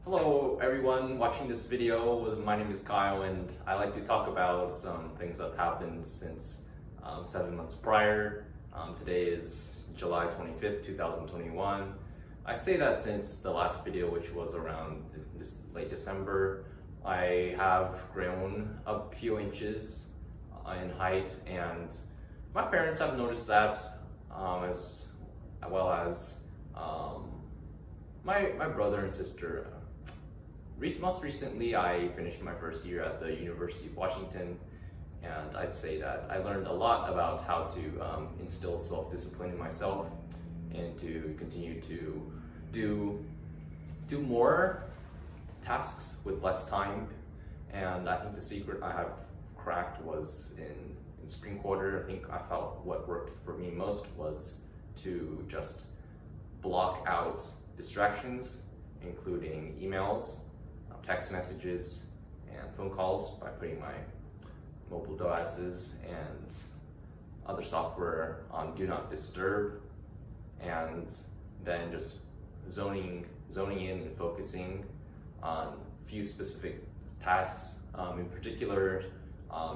Hello everyone watching this video. My name is Kyle and I like to talk about some things that happened since 7 months prior. Today is July 25th, 2021. I say that since the last video, which was around this late December, I have grown a few inches in height, and my parents have noticed that, as well as my brother and sister. Most recently, I finished my first year at the University of Washington, and I'd say that I learned a lot about how to instill self-discipline in myself and to continue to do more tasks with less time. And I think the secret I have cracked was in spring quarter. I think I felt what worked for me most was to just block out distractions, including emails, text messages, and phone calls, by putting my mobile devices and other software on Do Not Disturb, and then just zoning in and focusing on few specific tasks, in particular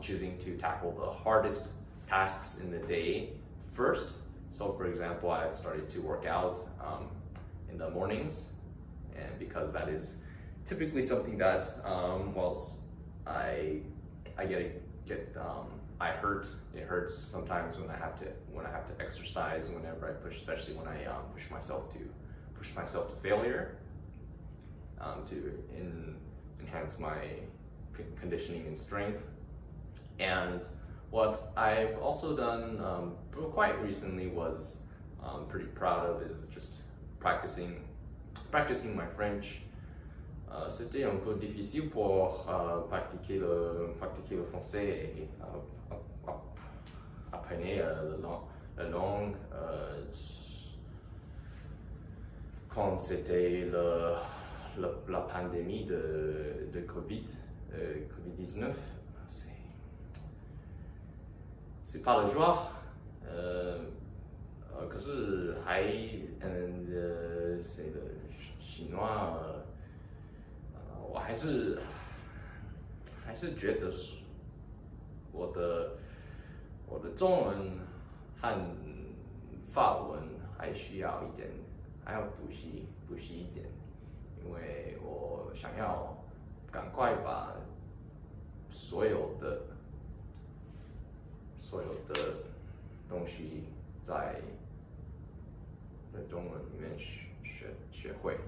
choosing to tackle the hardest tasks in the day first. So for example, I've started to work out in the mornings, and because that is typically something that whilst I hurt. It hurts sometimes when I have to exercise, whenever I push, especially when I push myself to failure, to enhance my conditioning and strength. And what I've also done quite recently was pretty proud of is just practicing my French. C'était un peu difficile pour pratiquer le français et apprendre la langue quand c'était la pandémie de COVID-19. C'est pas le joie. 可是谁的喜欢我还是觉得我的中文和法文还需要一点，还要补习一点，因为我想要赶快把所有的东西在中文里面学会。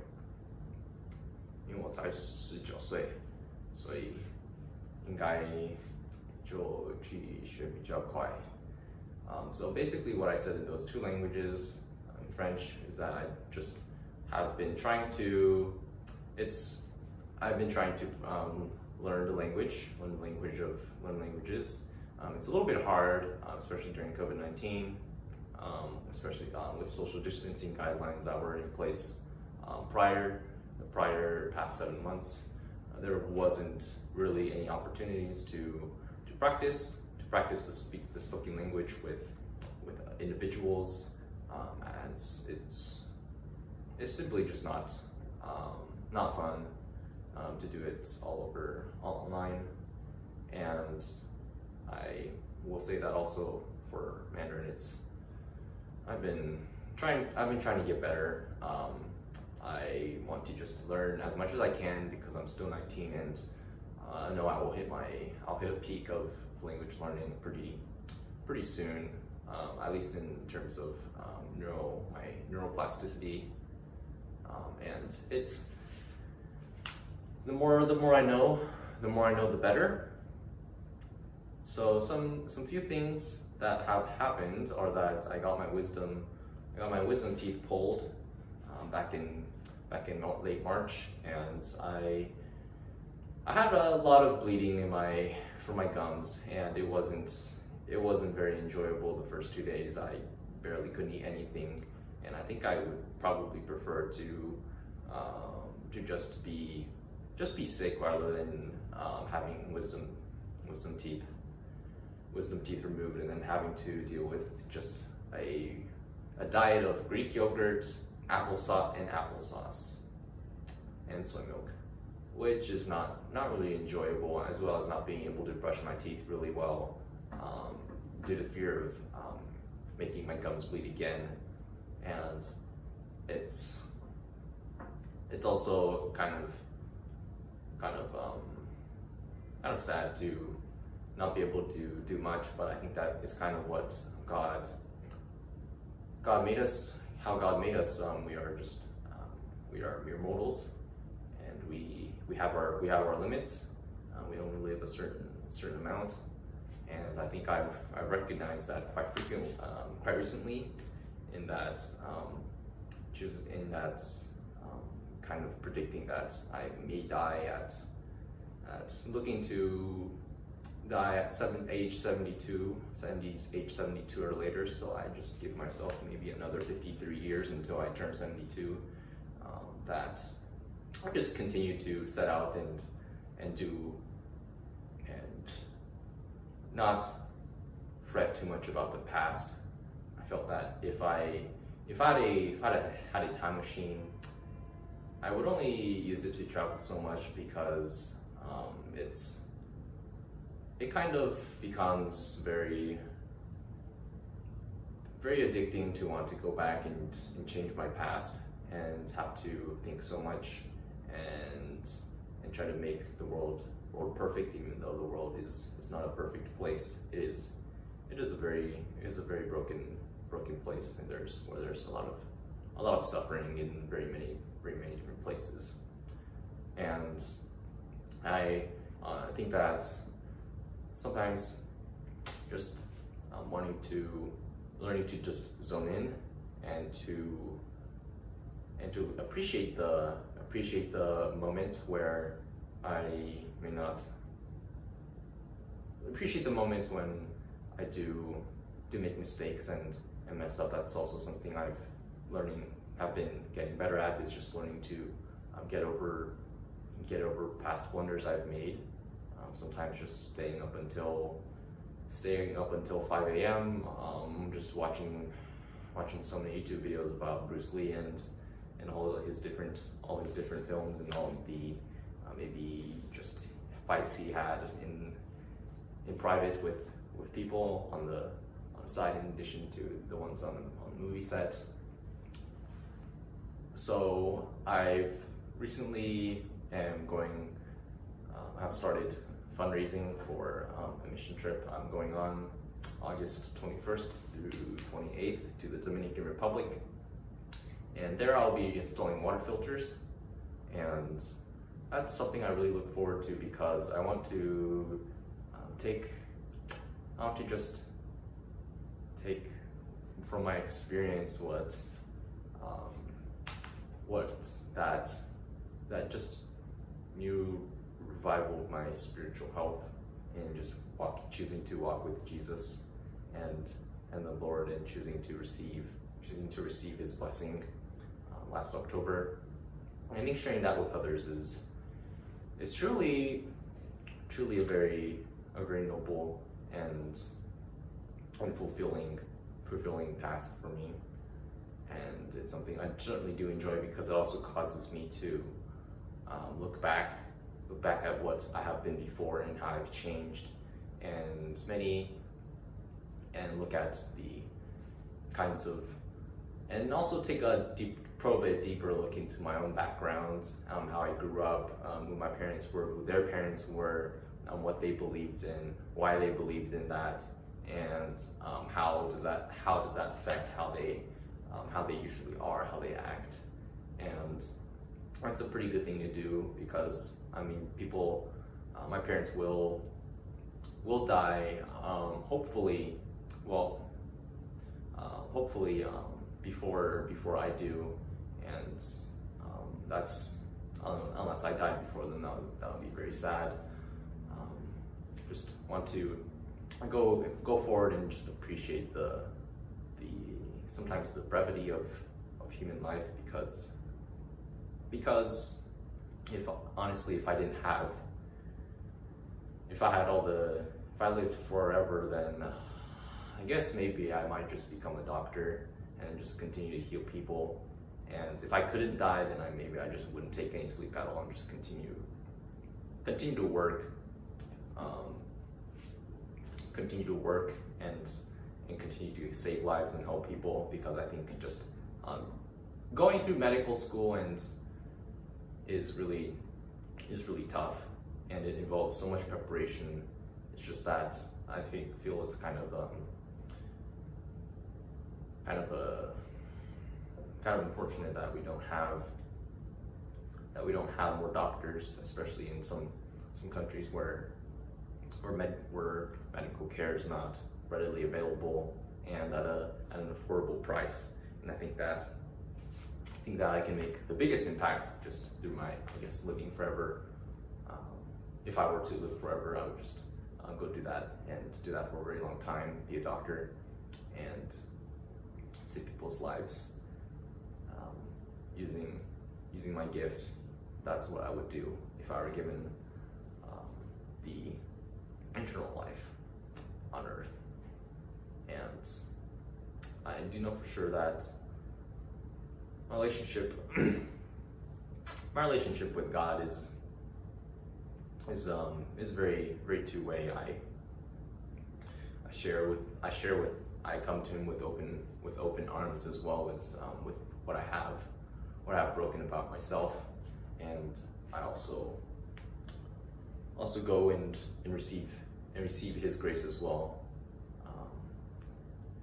因为我才19岁，所以应该就去学比较快。So basically what I said in those two languages, in French, is that I just have been trying to, learn the language, learn languages. It's a little bit hard, especially during COVID-19, especially with social distancing guidelines that were in place the prior past 7 months. There wasn't really any opportunities to practice the spoken language with individuals, as it's simply just not fun to do it all online. And I will say that also for Mandarin, I've been trying to get better. I want to just learn as much as I can because I'm still 19, and I know I'll hit a peak of language learning pretty soon, at least in terms of my neuroplasticity. And it's the more I know, the better. So some few things that have happened are that I got my wisdom teeth pulled back in late March, and I had a lot of bleeding from my gums, and it wasn't very enjoyable the first 2 days. I barely could eat anything, and I think I would probably prefer to just be sick rather than having wisdom teeth removed, and then having to deal with just a diet of Greek yogurt, applesauce. and soy milk, which is not really enjoyable, as well as not being able to brush my teeth really well due to fear of making my gums bleed again. And it's also kind of sad to not be able to do much, but I think that is kind of what God made us, how God made us. We are just we are mere mortals, and we have our limits. We only live a certain amount, and I think I've recognized that quite recently, in that kind of predicting that I may die looking to die at age 72 or later. So I just give myself maybe another 53 years until I turn 72. That I just continue to set out and do, and not fret too much about the past. I felt that if I had a time machine, I would only use it to travel so much, because it kind of becomes very addicting to want to go back and change my past, and have to think so much and try to make the world perfect, even though the world is not a perfect place. It is a very broken place, and there's a lot of suffering in very many different places. And I think that sometimes just learning to just zone in, and to appreciate the moments where I may not appreciate the moments when I do make mistakes and mess up. That's also something I've been getting better at, is just learning to get over past blunders I've made. Sometimes just staying up until 5 a.m. Just watching so many YouTube videos about Bruce Lee and all his different films, and all the maybe just fights he had in private with people on the side, in addition to the ones on the movie set. So I've recently have started fundraising for a mission trip I'm going on August 21st through 28th to the Dominican Republic. And there I'll be installing water filters, and that's something I really look forward to, because I want to just take from my experience what that just new revival of my spiritual health, and just choosing to walk with Jesus and the Lord, and choosing to receive His blessing last October. I think sharing that with others is truly a very noble and fulfilling task for me. And it's something I certainly do enjoy, because it also causes me to look back at what I have been before and how I've changed, and look at the kinds of, and also take a deeper look into my own background, how I grew up, who my parents were, who their parents were, what they believed in, why they believed in that, and how does that affect how they usually are, how they act. And that's a pretty good thing to do, because people, my parents will die, hopefully before I do, and that's unless I die before them, that would be very sad. Just want to go forward and just appreciate the sometimes the brevity of human life, because if I lived forever, then I guess maybe I might just become a doctor and just continue to heal people And if I couldn't die, then maybe I just wouldn't take any sleep at all and just continue to work, and continue to save lives and help people, because I think just going through medical school and is really tough, and it involves so much preparation. It's just that I feel it's kind of unfortunate that we don't have more doctors, especially in some countries where medical care is not readily available and at an affordable price. And I think that I can make the biggest impact just through my, living forever. If I were to live forever, I would just go do that, and do that for a very long time, be a doctor, and save people's lives. Using my gift, that's what I would do if I were given the eternal life on earth. And I do know for sure that my relationship with God is very, very two-way. I come to Him with open arms, as well as with what I have broken about myself, and I also go and receive His grace as well.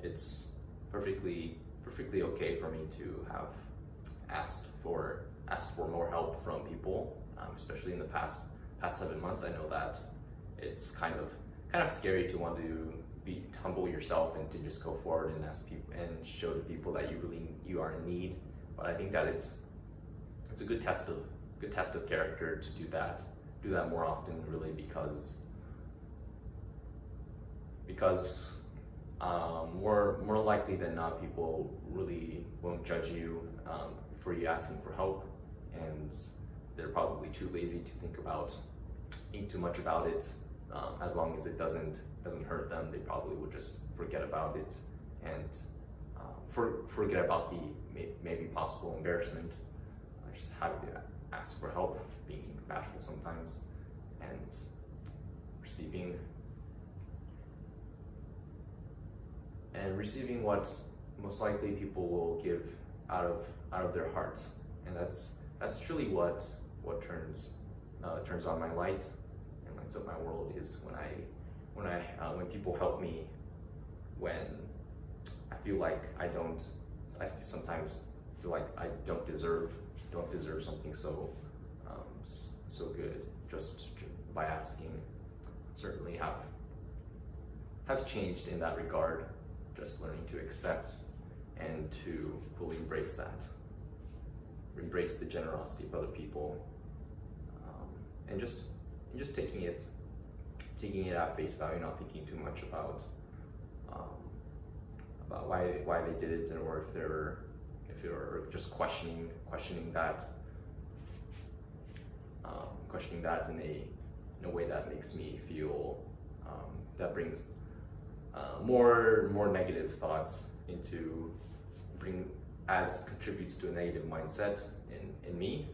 It's perfectly okay for me to have asked for more help from people, especially in the past 7 months. I know that it's kind of scary to want to be humble yourself and to just go forward and ask people and show to people that you are in need. But I think that it's a good test of character to do that more often, really, because more likely than not, people really won't judge you for you asking for help, and they're probably too lazy to think too much about it. As long as it doesn't hurt them, they probably would just forget about it, and forget about the maybe possible embarrassment. Just having to ask for help, being bashful sometimes, and receiving what most likely people will give out of their hearts. And that's truly what turns on my light and lights up my world, is when people help me when I feel like I sometimes feel like I don't deserve something so good just by asking. Certainly have changed in that regard, just learning to accept and to fully embrace the generosity of other people, and just taking it at face value, not thinking too much about why they did it, or if they're just questioning that in a way that makes me feel that brings more negative thoughts contributes to a negative mindset in me.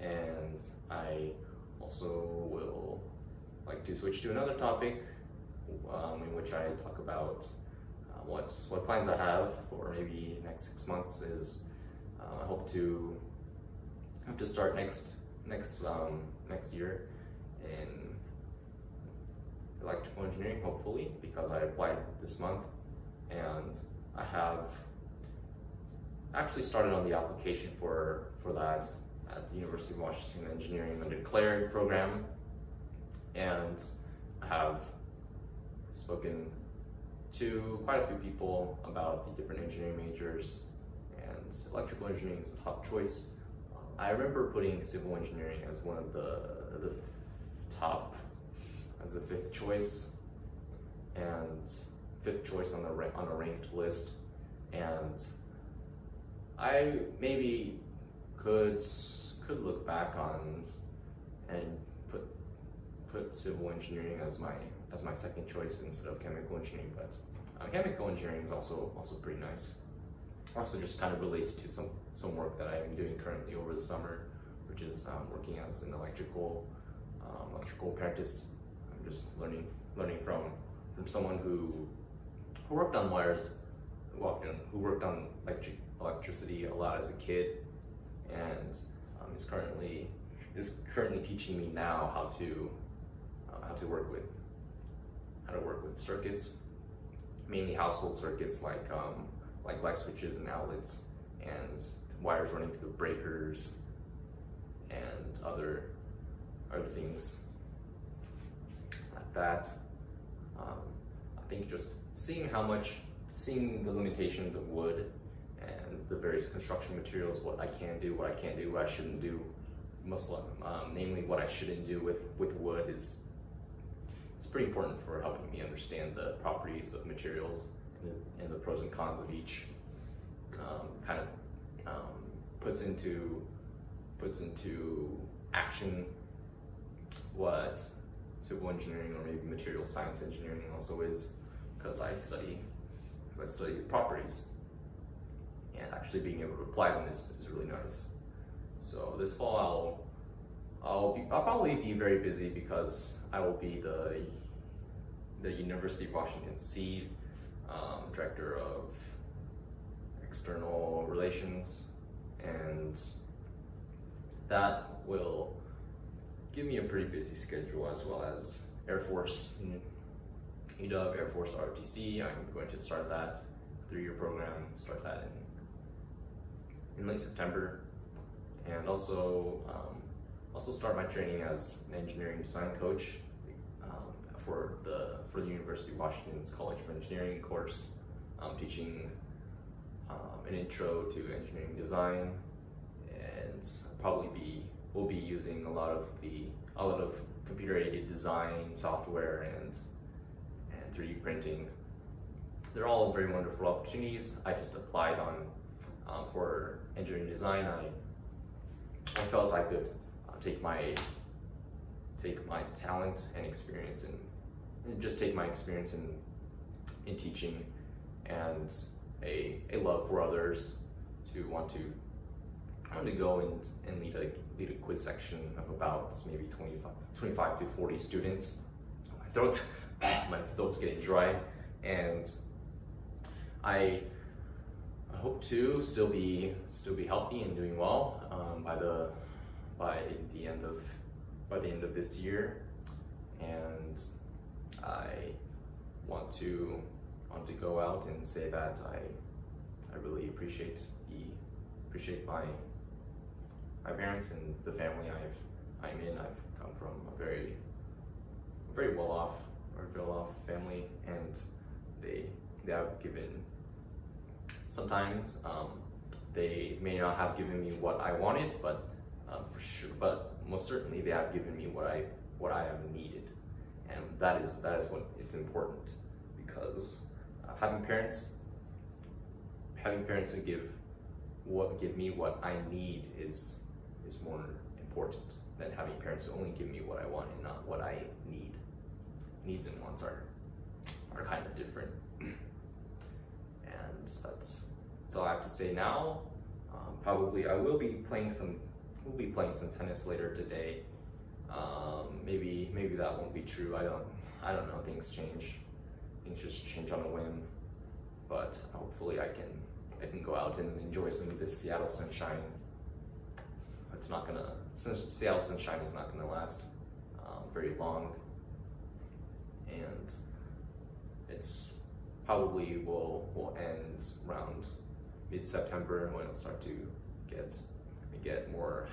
And I also will like to switch to another topic in which I talk about what plans I have for maybe next 6 months. Is I hope to start next year in electrical engineering, hopefully, because I applied this month, and I have actually started on the application for that at the University of Washington Engineering Undeclared program, and I have spoken to quite a few people about the different engineering majors, and electrical engineering is a top choice. I remember putting civil engineering as one of the top, as the fifth choice on a ranked list, and I maybe could look back on and put civil engineering as my second choice instead of chemical engineering. But chemical engineering is also pretty nice. also just kind of relates to some work that I am doing currently over the summer, which is working as an electrical apprentice. I'm just learning from someone who worked on wires, who worked on electricity a lot as a kid, and is currently teaching me now how to work with circuits, mainly household circuits like light switches and outlets and wires running to the breakers and other things like that. I think just seeing the limitations of wood and the various construction materials, what I can do, what I can't do, what I shouldn't do, namely what I shouldn't do with wood it's pretty important for helping me understand the properties of materials and the pros and cons of each. Puts into action what civil engineering or maybe material science engineering also is, because I study properties, and actually being able to apply them is really nice. So this fall I'll probably be very busy because I will be the University of Washington SEED Director of External Relations, and that will give me a pretty busy schedule, as well as Air Force, UW, Air Force ROTC. I'm going to start that 3-year program, start that in late September, and also start my training as an engineering design coach for the University of Washington's College of Engineering course, teaching an intro to engineering design, and we'll be using a lot of computer-aided design software and 3D printing. They're all very wonderful opportunities. I just applied for engineering design. I felt I could take my talent and experience and just take my experience in teaching and a love for others to want to go and lead a quiz section of about maybe 25 to 40 students. My throat's getting dry, and I hope to still be healthy and doing well by the end of this year, and I want to go out and say that I really appreciate my parents and the family I'm in. I've come from a very well-off family, and they have given. Sometimes they may not have given me what I wanted, but but most certainly they have given me what I have needed, and that is what it's important, because having parents who give me what I need is more important than having parents who only give me what I want and not what I need. Needs and wants are kind of different, and that's all I have to say now. Probably I will be playing some tennis later today. Maybe that won't be true. I don't know. Things change. Things just change on a whim. But hopefully I can go out and enjoy some of this Seattle sunshine. Since Seattle sunshine is not gonna last very long, and it's probably will end around mid-September, when it'll start to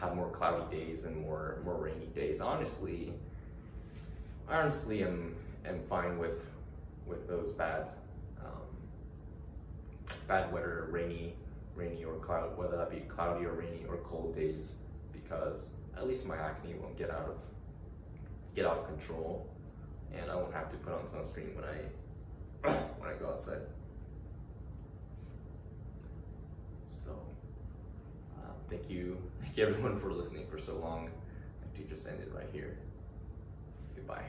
have more cloudy days and more rainy days. Honestly, am fine with those bad weather, rainy or cloud, whether that be cloudy or rainy or cold days, because at least my acne won't get out of control, and I won't have to put on sunscreen when I go outside. So thank you everyone for listening for so long. I think just end it right here. Goodbye.